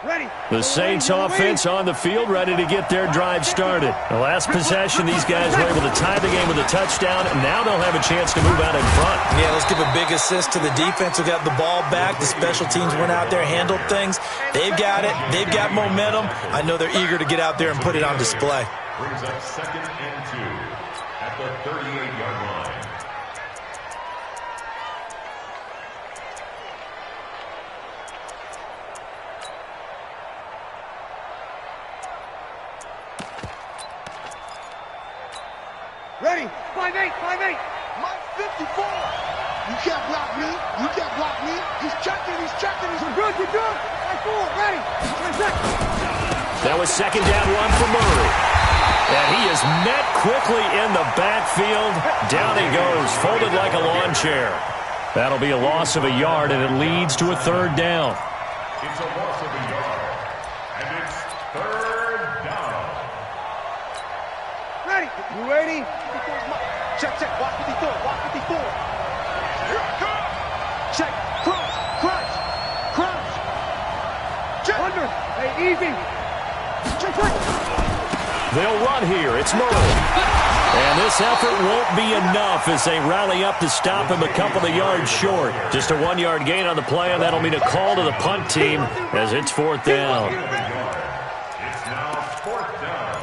The Saints offense on the field, ready to get their drive started. The last possession, these guys were able to tie the game with a touchdown, and now they'll have a chance to move out in front. Yeah, let's give a big assist to the defense who got the ball back. The special teams went out there, handled things. They've got it. They've got momentum. I know they're eager to get out there and put it on display. Brings up 2nd and 2 at the 38-yard line. Ready? 5-8, 5-8. Mike 54. You can't block me. You can't block me. He's checking. He's checking. He's good. You're good. 5-4. Ready? That was 2nd down 1 for Murray. And he is met quickly in the backfield. Down he goes, folded like a lawn chair. That'll be a loss of a yard, and it leads to a 3rd down. It's a loss of a yard, and it's 3rd down. Ready? You ready? Check, check. Watch 54. Watch 54. Check. Crunch. Crunch. Crunch. Check. Under. Hey, easy. Check, check. They'll run here. It's Murray. And this effort won't be enough as they rally up to stop him a couple of yards short. Just a 1-yard gain on the play, and that'll mean a call to the punt team as it's 4th down. It's now 4th down.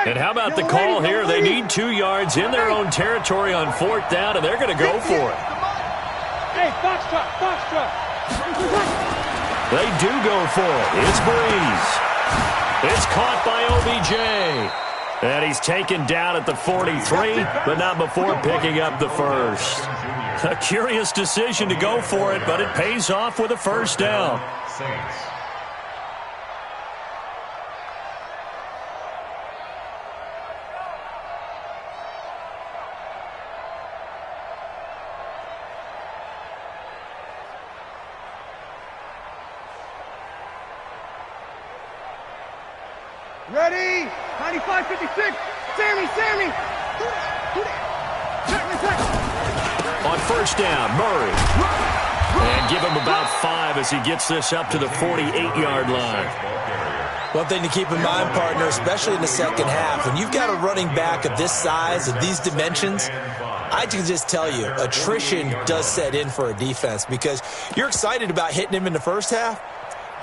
And how about the call here? They need 2 yards in their own territory on 4th down, and they're going to go for it. Hey, box truck, box truck. They do go for it. It's Breeze. It's caught by OBJ. And he's taken down at the 43, but not before picking up the first. A curious decision to go for it, but it pays off with a 1st down. Saints. Ready? 95-56. Sammy, Sammy. On 1st down, Murray. And give him about 5 as he gets this up to the 48-yard line. One thing to keep in mind, partner, especially in the second half, when you've got a running back of this size, of these dimensions, I can just tell you, attrition does set in for a defense because you're excited about hitting him in the first half.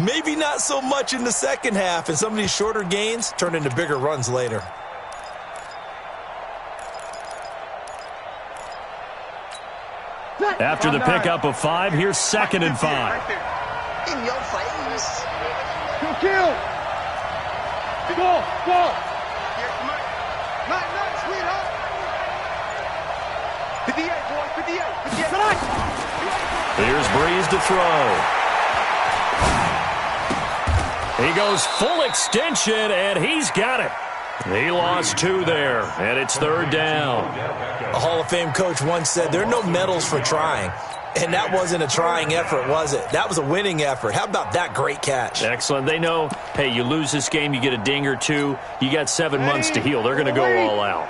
Maybe not so much in the second half, and some of these shorter gains turn into bigger runs later. After the pickup of 5, here's 2nd and 5. In your face. Kill. Go, go. Not, sweetheart. 58, boy, 58. Here's Breeze to throw. He goes full extension, and he's got it. He lost 2 there, and it's 3rd down. A Hall of Fame coach once said there are no medals for trying. And that wasn't a trying effort, was it? That was a winning effort. How about that great catch? Excellent. They know, hey, you lose this game, you get a ding or 2. You got 7 months to heal. They're going to go all out.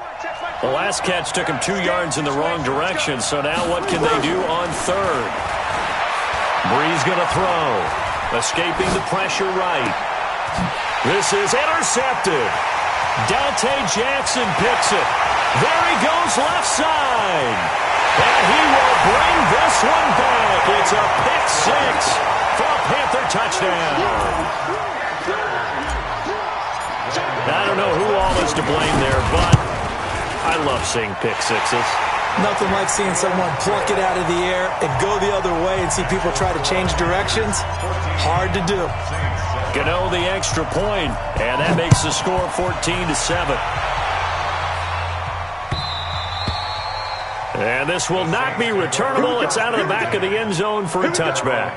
The last catch took him 2 yards in the wrong direction, so now what can they do on 3rd? Breeze going to throw. Escaping the pressure right. This is intercepted. Dante Jackson picks it. There he goes left side. And he will bring this one back. It's a pick 6 for a Panther touchdown. I don't know who all is to blame there, but I love seeing pick 6s. Nothing like seeing someone pluck it out of the air and go the other way and see people try to change directions. Hard to do. Gano the extra point, and that makes the score 14-7. And this will not be returnable. It's out of the back of the end zone for a touchback.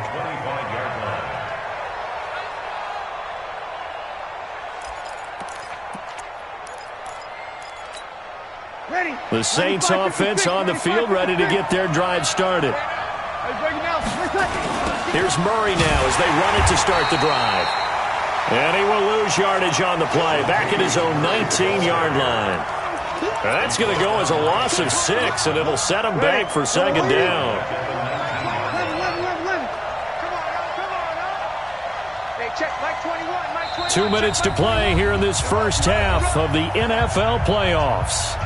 The Saints offense on the field, ready to get their drive started. Here's Murray now as they run it to start the drive. And he will lose yardage on the play, back at his own 19-yard line. That's going to go as a loss of 6, and it'll set him back for 2nd down. 2 minutes to play here in this first half of the NFL playoffs.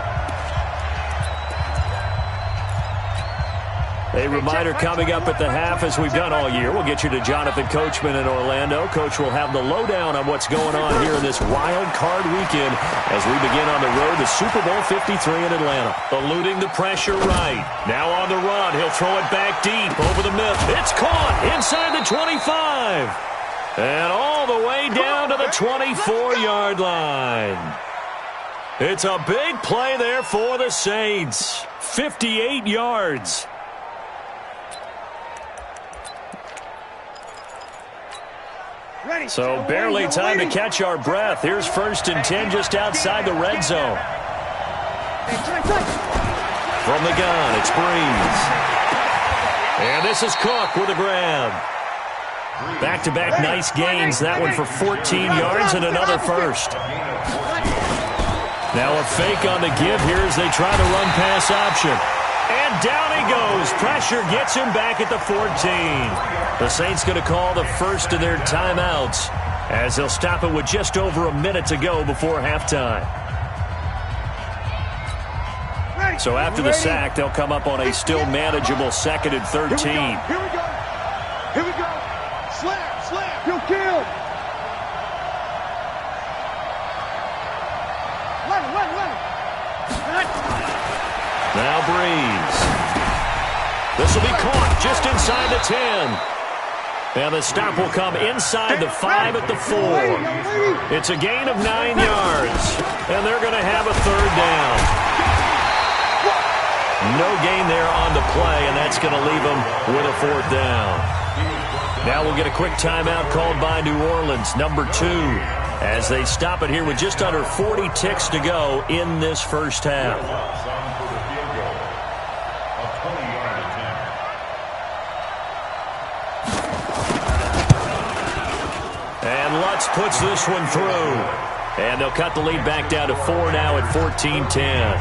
A reminder coming up at the half, as we've done all year. We'll get you to Jonathan Coachman in Orlando. Coach will have the lowdown on what's going on here in this wild card weekend as we begin on the road to Super Bowl 53 in Atlanta. Eluding the pressure right. Now on the run. He'll throw it back deep over the middle. It's caught inside the 25. And all the way down to the 24-yard line. It's a big play there for the Saints. 58 yards. So barely time to catch our breath. Here's 1st and 10 just outside the red zone. From the gun, it's Breeze. And this is Cook with a grab. Back-to-back nice gains. That one for 14 yards and another first. Now a fake on the give here as they try to run pass option. And down he goes. Pressure gets him back at the 14. The Saints going to call the first of their timeouts as they'll stop it with just over a minute to go before halftime. So after the sack, they'll come up on a still manageable 2nd and 13. Here we go. Here we go. Slam. You'll kill. Run. Now Breeze. This will be caught just inside the 10. And the stop will come inside the 5 at the 4. It's a gain of 9 yards. And they're going to have a 3rd down. No gain there on the play, and that's going to leave them with a 4th down. Now we'll get a quick timeout called by New Orleans, number 2, as they stop it here with just under 40 ticks to go in this first half. And Lutz puts this one through. And they'll cut the lead back down to 4 now at 14-10.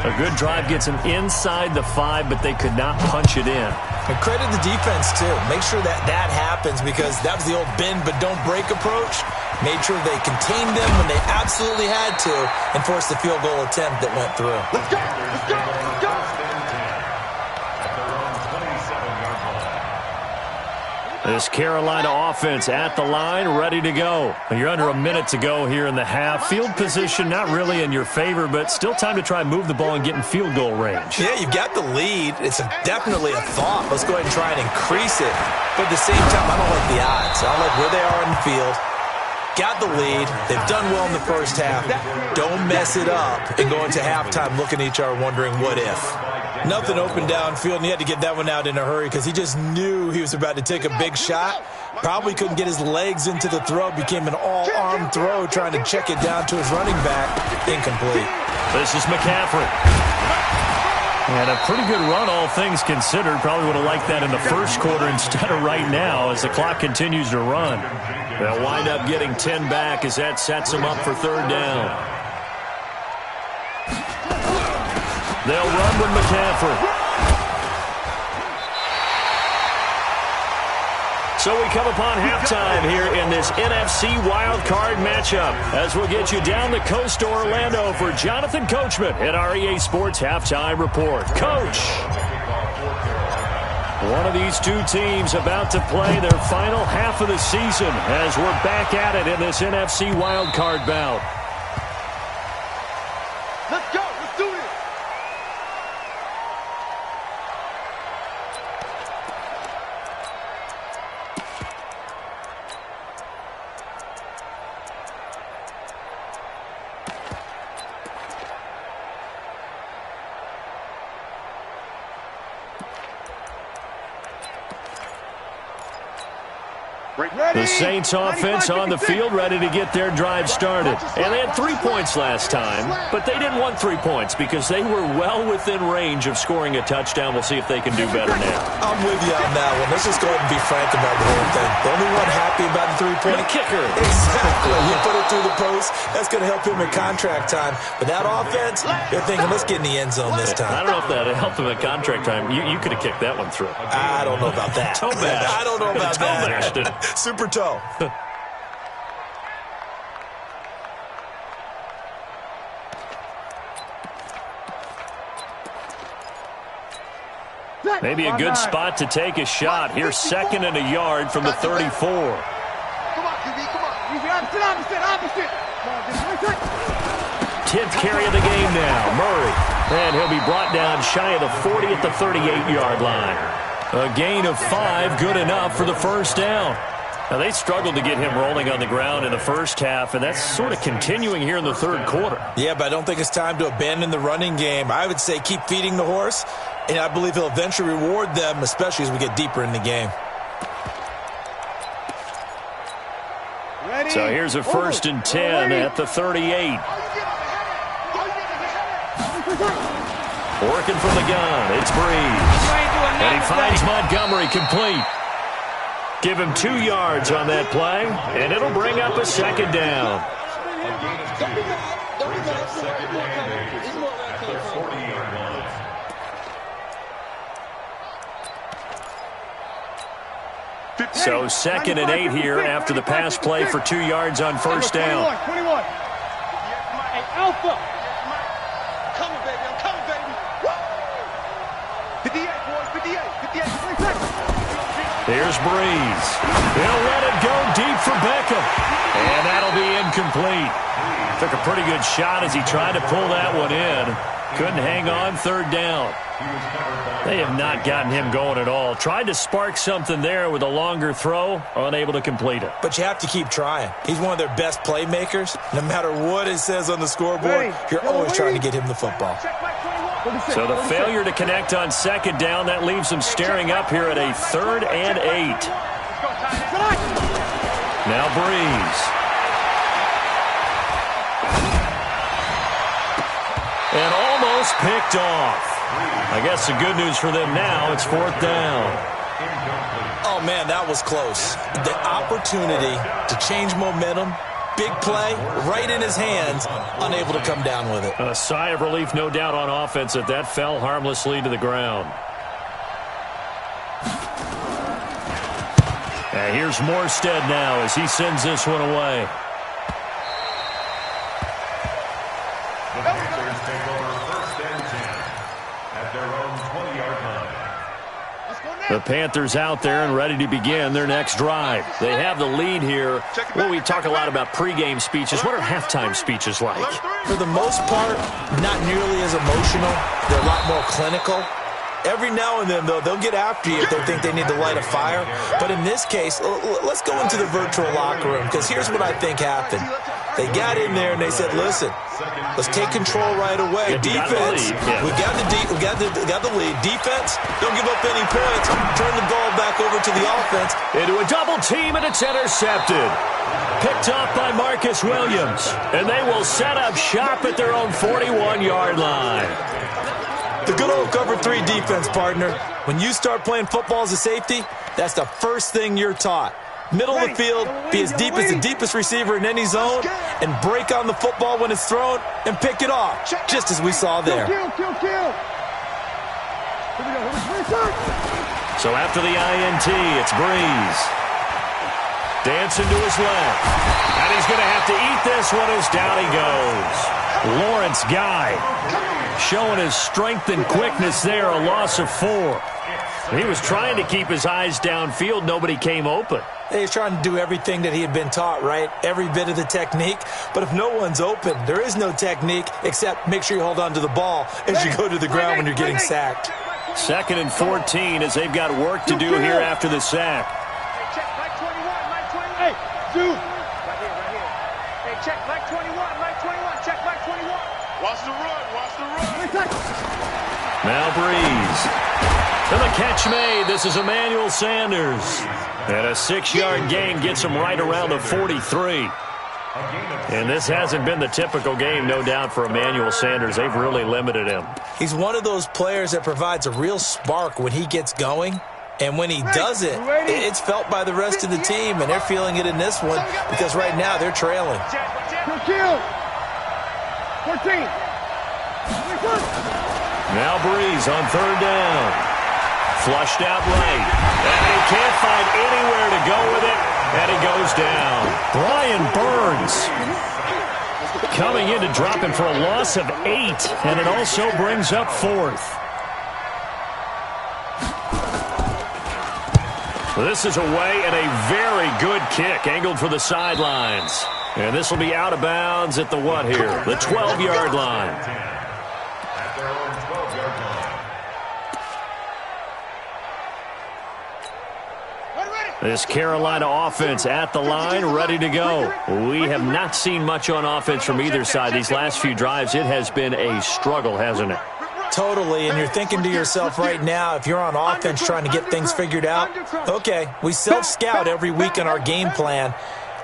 A good drive gets them inside the 5, but they could not punch it in. And credit the defense, too. Make sure that happens, because that was the old bend but don't break approach. Made sure they contained them when they absolutely had to and forced the field goal attempt that went through. Let's go. This Carolina offense at the line, ready to go. You're under a minute to go here in the half. Field position not really in your favor, but still time to try and move the ball and get in field goal range. Yeah, you've got the lead. It's definitely a thought. Let's go ahead and try and increase it. But at the same time, I don't like the odds. I don't like where they are in the field. Got the lead. They've done well in the first half. Don't mess it up and go into halftime looking at each other wondering what if. Nothing open downfield, and he had to get that one out in a hurry because he just knew he was about to take a big shot. Probably couldn't get his legs into the throw. Became an all-arm throw trying to check it down to his running back. Incomplete. This is McCaffrey. And a pretty good run, all things considered. Probably would have liked that in the first quarter instead of right now as the clock continues to run. They'll wind up getting 10 back as that sets them up for 3rd down. They'll run with McCaffrey. So we come upon halftime here in this NFC wildcard matchup as we'll get you down the coast to Orlando for Jonathan Coachman at our EA Sports Halftime Report. Coach, one of these two teams about to play their final half of the season as we're back at it in this NFC wildcard bout. Let's go. Let's do it. The Saints offense on the field ready to get their drive started. And they had 3 points last time, but they didn't want 3 points because they were well within range of scoring a touchdown. We'll see if they can do better now. I'm with you on that one. Let's just go ahead and be frank about the whole thing. The only one happy about the 3-point kicker. Exactly. You put it through the post. That's going to help him in contract time. But that offense, they're thinking, let's get in the end zone this time. I don't know if that helped him in contract time. You could have kicked that one through. I don't know about that. Toe bash. I don't know about that. Toe bashed it. Super toe. Maybe a good spot to take a shot. Here's 2nd and a yard from the 34. Come on, QB, come on. Opposite. 10th carry of the game now. Murray. And he'll be brought down shy of the 40 at the 38-yard line. A gain of 5, good enough for the first down. Now, they struggled to get him rolling on the ground in the first half, and that's sort of continuing here in the third quarter. Yeah, but I don't think it's time to abandon the running game. I would say keep feeding the horse, and I believe he'll eventually reward them, especially as we get deeper in the game. Ready? So here's a 1st and 10 at the 38. Working from the gun, it's Breeze. And he finds Montgomery complete. Give him 2 yards on that play, and it'll bring up a 2nd down. So 2nd and 8 here after the pass play for 2 yards on first down. 21. Hey, Alpha. Coming, baby. I'm coming, baby. 58, boys. 58. Here's Breeze. He'll let it go deep for Beckham. And that'll be incomplete. Took a pretty good shot as he tried to pull that one in. Couldn't hang on 3rd down. They have not gotten him going at all. Tried to spark something there with a longer throw, unable to complete it. But you have to keep trying. He's one of their best playmakers. No matter what it says on the scoreboard, you're always trying to get him the football. So the failure to connect on 2nd down, that leaves them staring up here at a 3rd and 8. Now Breeze. And almost picked off. I guess the good news for them now, it's 4th down. Oh, man, that was close. The opportunity to change momentum, big play, right in his hands, unable to come down with it. A sigh of relief, no doubt, on offense that fell harmlessly to the ground. And here's Morstead now as he sends this one away. The Panthers out there and ready to begin their next drive. They have the lead here. Well, we talk a lot about pregame speeches. What are halftime speeches like? For the most part, not nearly as emotional. They're a lot more clinical. Every now and then, though, they'll get after you if they think they need to light a fire. But in this case, let's go into the virtual locker room, because here's what I think happened. They got in there and they said, listen, let's take control right away. Defense, we got the lead. Defense, don't give up any points. Turn the ball back over to the offense. Into a double team, and it's intercepted. Picked off by Marcus Williams. And they will set up shop at their own 41-yard line. The good old cover 3 defense, partner. When you start playing football as a safety, that's the first thing you're taught. Middle of the field, be as deep as the deepest receiver in any zone, and break on the football when it's thrown and pick it off, just as we saw there. So after the INT, it's Breeze. Dancing to his left. And he's going to have to eat this one as down he goes. Lawrence Guy showing his strength and quickness there, a loss of 4. He was trying to keep his eyes downfield. Nobody came open. He was trying to do everything that he had been taught, right? Every bit of the technique. But if no one's open, there is no technique except make sure you hold on to the ball as you go to the ground when you're getting sacked. 2nd and 14 as they've got work to do here after the sack. Hey, dude. Right here. Hey, check Mike 21. Check Mike 21. Watch the run. Now Breeze. And the catch made. This is Emmanuel Sanders. And a 6-yard gain gets him right around the 43. And this hasn't been the typical game, no doubt, for Emmanuel Sanders. They've really limited him. He's one of those players that provides a real spark when he gets going. And when he does it, it's felt by the rest of the team, and they're feeling it in this one because right now they're trailing. 14. Now Breeze on 3rd down. Flushed out right. And he can't find anywhere to go with it. And he goes down. Brian Burns coming in to drop him for a loss of 8. And it also brings up 4th. This is away and a very good kick, angled for the sidelines. And this will be out of bounds at the what here? The 12-yard line. At their own 12-yard line. This Carolina offense at the line, ready to go. We have not seen much on offense from either side. These last few drives, it has been a struggle, hasn't it? Totally, and you're thinking to yourself right now, if you're on offense trying to get things figured out, okay, we self-scout every week in our game plan.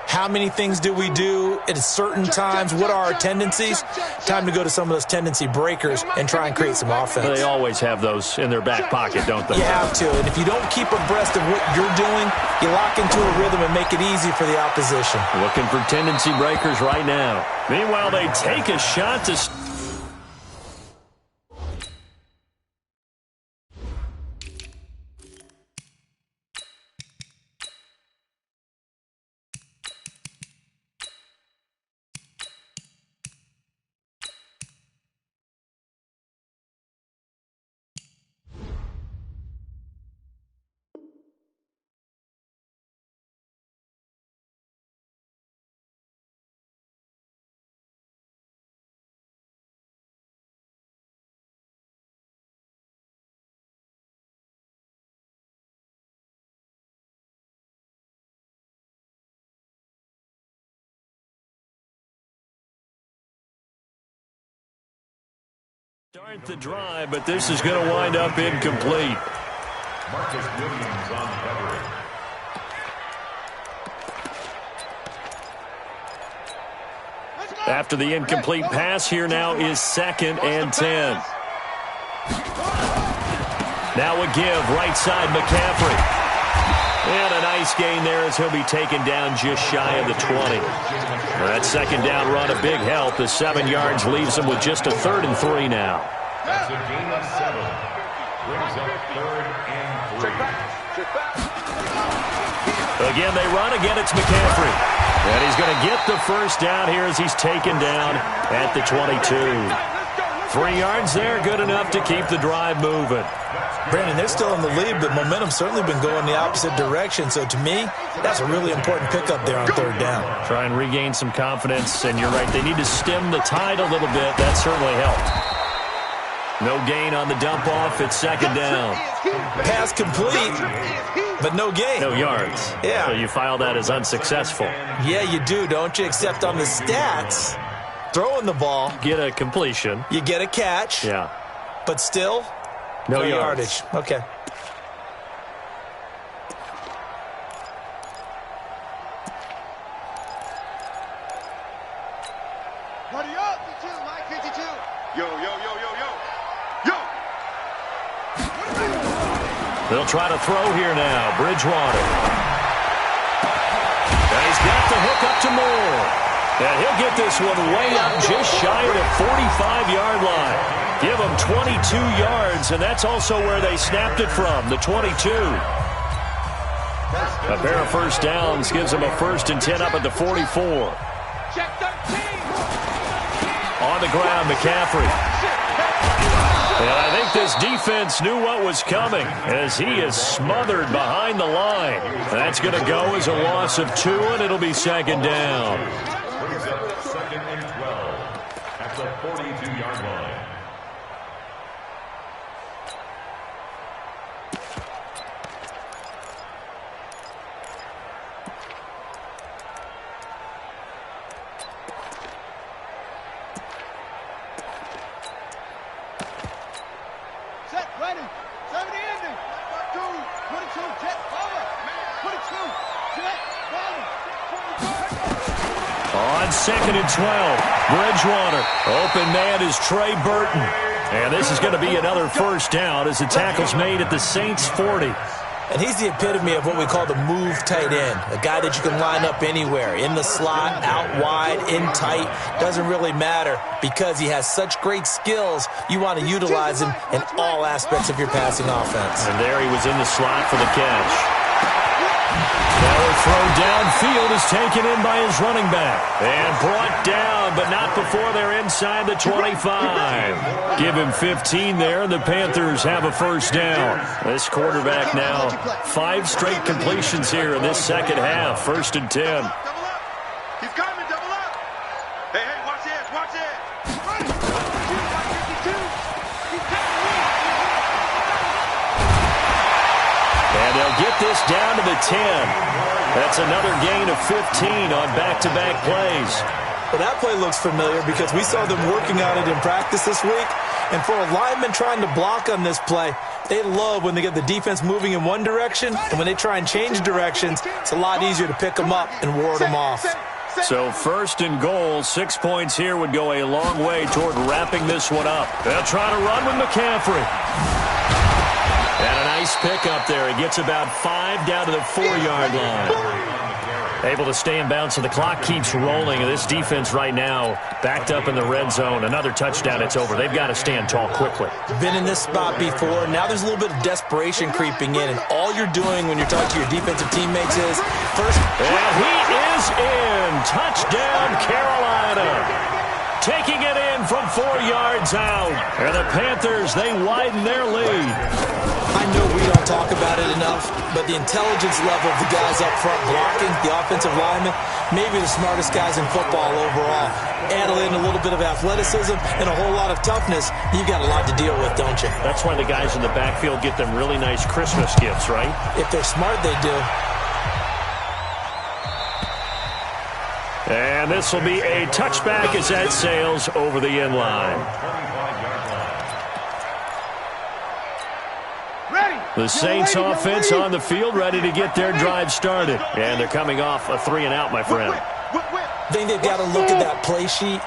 How many things do we do at certain times? What are our tendencies? Time to go to some of those tendency breakers and try and create some offense. They always have those in their back pocket, don't they? You have to, and if you don't keep abreast of what you're doing, you lock into a rhythm and make it easy for the opposition. Looking for tendency breakers right now. Meanwhile, they take a shot to... Start the drive, but this is going to wind up incomplete. Marcus Williams on coverage. After the incomplete pass, here now is 2nd and 10. Now a give, right side McCaffrey. And a nice gain there as he'll be taken down just shy of the 20. That second down run, a big help. The 7 yards leaves him with just a 3rd and 3 now. That's a gain of 7. Brings up 3rd and 3. Again, they run. Again, it's McCaffrey. And he's going to get the first down here as he's taken down at the 22. 3 yards there, good enough to keep the drive moving. Brandon, they're still in the lead, but momentum's certainly been going the opposite direction. So to me, that's a really important pickup there on 3rd down. Try and regain some confidence, and you're right, they need to stem the tide a little bit. That certainly helped. No gain on the dump off. It's 2nd down. Pass complete, but no gain. No yards. Yeah. So you file that as unsuccessful. Yeah, you do, don't you? Except on the stats, throwing the ball. Get a completion. You get a catch. Yeah. But still, no yardage. Okay. Buddy up, 52, Mike 52. Yo, yo, yo, yo, yo. Yo! They'll try to throw here now. Bridgewater. And he's got the hook up to Moore. And he'll get this one way up just shy of the 45-yard line. Give them 22 yards, and that's also where they snapped it from, the 22. A pair of first downs gives them a 1st and 10 up at the 44. Check 13. On the ground, McCaffrey. And I think this defense knew what was coming as he is smothered behind the line. That's going to go as a loss of 2, and it'll be 2nd down. Brings up 2nd and 12 at the 42-yard line. Set, ready. 70 ending. 2, 22, jet, forward. 22, jet, forward. 22. On 2nd and 12, Bridgewater. Open man is Trey Burton. And this is going to be another first down as the tackle's made at the Saints' 40. And he's the epitome of what we call the move tight end, a guy that you can line up anywhere, in the slot, out wide, in tight, doesn't really matter because he has such great skills. You want to utilize him in all aspects of your passing offense. And there he was in the slot for the catch. Now a throw downfield is taken in by his running back. And brought down, but not before they're inside the 25. Give him 15 there, and the Panthers have a first down. This quarterback now 5 straight completions here in this second half. 1st and 10. Double up. He's coming, double up. Hey, watch this, watch this. And they'll get this down to the 10. That's another gain of 15 on back-to-back plays. Well, that play looks familiar because we saw them working on it in practice this week. And for a lineman trying to block on this play, they love when they get the defense moving in one direction. And when they try and change directions, it's a lot easier to pick them up and ward them off. So 1st and goal, 6 points here would go a long way toward wrapping this one up. They'll try to run with McCaffrey. And a nice pickup there. He gets about 5 down to the 4-yard line. Able to stay in bounds, so the clock keeps rolling. This defense right now backed up in the red zone. Another touchdown, it's over. They've got to stand tall quickly. Been in this spot before. Now there's a little bit of desperation creeping in, and all you're doing when you're talking to your defensive teammates is first. And he is in. Touchdown, Carolina. Taking it in from 4 yards out. And the Panthers, they widen their lead. I know we don't talk about it enough, but the intelligence level of the guys up front blocking, the offensive linemen, maybe the smartest guys in football overall. Add in a little bit of athleticism and a whole lot of toughness, you've got a lot to deal with, don't you? That's why the guys in the backfield get them really nice Christmas gifts, right? If they're smart, they do. And this will be a touchback as that sails over the end line. The Saints offense on the field, ready to get their drive started. And they're coming off a 3-and-out, my friend. I think they've got to look at that play sheet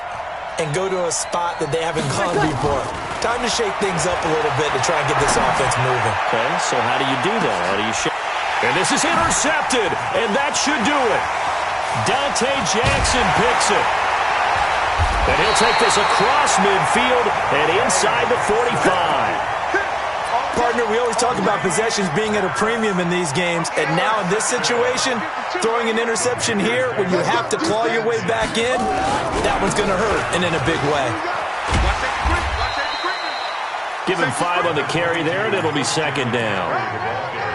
and go to a spot that they haven't gone before. Time to shake things up a little bit to try and get this offense moving. Okay, so how do you do that? How do you shake? And this is intercepted, and that should do it. Dante Jackson picks it. And he'll take this across midfield and inside the 45. Partner, we always talk about possessions being at a premium in these games, and now in this situation, throwing an interception here when you have to claw your way back in, that one's going to hurt, and in a big way. Give him 5 on the carry there, and it'll be 2nd down.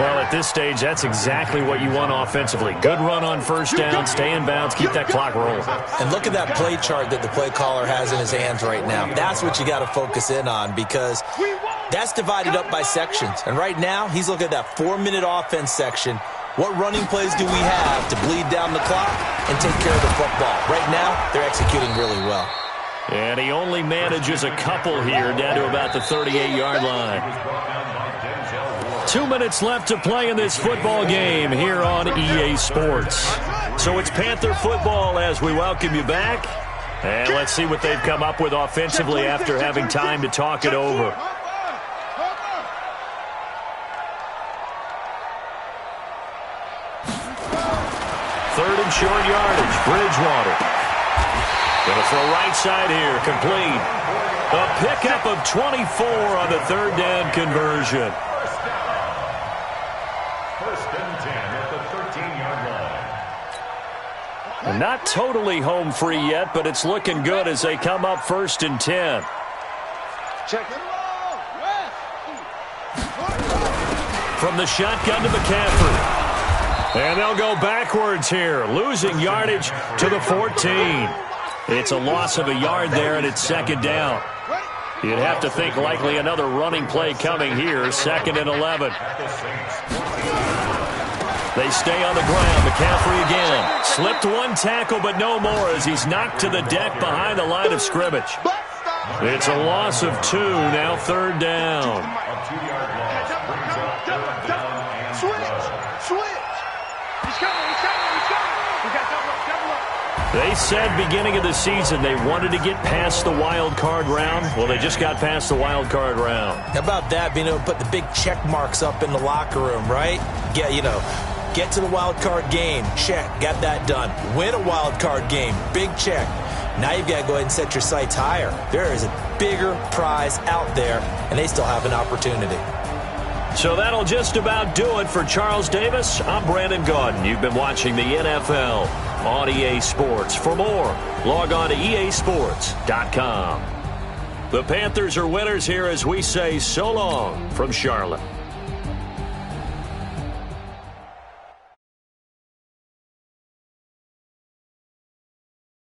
Well, at this stage, that's exactly what you want offensively. Good run on 1st down, stay in bounds, keep that clock rolling. And look at that play chart that the play caller has in his hands right now. That's what you got to focus in on, because that's divided up by sections. And right now, he's looking at that 4-minute offense section. What running plays do we have to bleed down the clock and take care of the football? Right now, they're executing really well. And he only manages a couple here down to about the 38-yard line. 2 minutes left to play in this football game here on EA Sports. So it's Panther football as we welcome you back. And let's see what they've come up with offensively after having time to talk it over. 3rd and short yardage, Bridgewater. Going to throw right side here, complete. A pickup of 24 on the 3rd down conversion. First and 10 at the 13-yard line. And not totally home free yet, but it's looking good as they come up 1st and 10. Check it. From the shotgun to McCaffrey. And they'll go backwards here, losing yardage to the 14. It's a loss of a yard there, and it's 2nd down. You'd have to think likely another running play coming here, 2nd and 11. They stay on the ground. McCaffrey again. Slipped one tackle, but no more as he's knocked to the deck behind the line of scrimmage. It's a loss of 2, now 3rd down. A 2-yard loss brings up 4th down and Switch. He's coming. We got double up. They said beginning of the season they wanted to get past the wild card round. Well, they just got past the wild card round. How about that, being able to put the big check marks up in the locker room, right? Get to the wild card game. Check. Got that done. Win a wild card game. Big check. Now you've got to go ahead and set your sights higher. There is a bigger prize out there, and they still have an opportunity. So that'll just about do it for Charles Davis. I'm Brandon Gaudin. You've been watching the NFL on EA Sports. For more, log on to easports.com. The Panthers are winners here as we say so long from Charlotte.